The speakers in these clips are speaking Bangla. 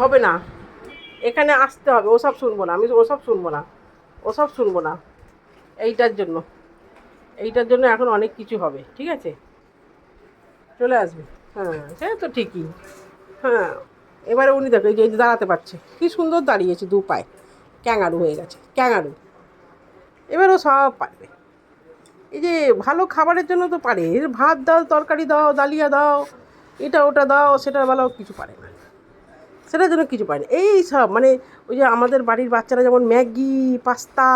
হবে না, এখানে আসতে হবে, ওসব শুনবো না, আমি ওসব শুনবো না, ওসব শুনবো না। এইটার জন্য এইটার জন্য এখন অনেক কিছু হবে, ঠিক আছে, চলে আসবে। হ্যাঁ, সে তো ঠিকই। হ্যাঁ, এবারে উনি দেখো, এই যে দাঁড়াতে পারছে, কি সুন্দর দাঁড়িয়েছে, দু পায়ে, ক্যাঙারু হয়ে গেছে, ক্যাঙারু। এবার ও সব পারবে। এই যে ভালো খাবারের জন্য তো পারে, এর ভাত দাও, তরকারি দাও, ডালিয়া দাও, এটা ওটা দাও, সেটার বেলাও কিছু পারে না, সেটার জন্য কিছু পারে না। এই সব মানে ওই যে আমাদের বাড়ির বাচ্চারা যেমন ম্যাগি, পাস্তা,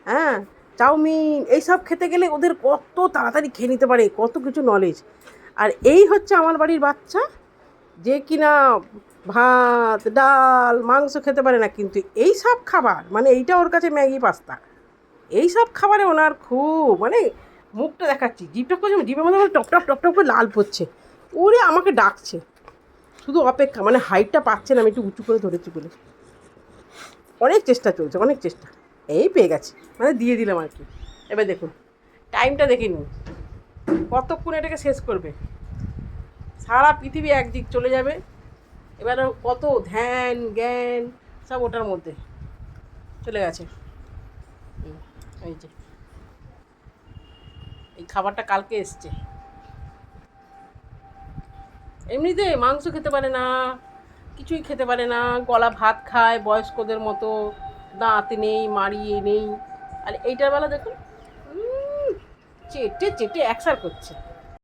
হ্যাঁ, চাউমিন, এইসব খেতে গেলে ওদের কত তাড়াতাড়ি খেয়ে নিতে পারে, কত কিছু নলেজ। আর এই হচ্ছে আমার বাড়ির বাচ্চা, যে কিনা ভাত, ডাল, মাংস খেতে পারে না, কিন্তু এই সব খাবার মানে এইটা ওর কাছে ম্যাগি, পাস্তা, এই সব খাবারে ওনার খুব মানে, মুখটা দেখাচ্ছি, জিভটা করছে, জিভের মধ্যে টপ টপ টপ টপ করে লাল পড়ছে, ওরে আমাকে ডাকছে, শুধু অপেক্ষা, মানে হাইটটা পাচ্ছে না, আমি একটু উঁচু করে ধরেছি বলে, অনেক চেষ্টা চলছে, অনেক চেষ্টা, এই পেয়ে গেছে, মানে দিয়ে দিলাম আর কি। এবার দেখুন টাইমটা দেখে নিন, কতক্ষণ এটাকে শেষ করবে, সারা পৃথিবী একদিক চলে যাবে, এবার কত ধ্যান জ্ঞান সব ওটার মধ্যে চলে গেছে। এই যে এই খাবারটা কালকে এসছে, এমনিতে মাংস খেতে পারে না, কিছুই খেতে পারে না, গলা ভাত খায় বয়স্কদের মতো, দাঁত নেই, মাড়িয়ে নেই, আর এইটার বেলা দেখুন চেটে চেটে একসার করছে।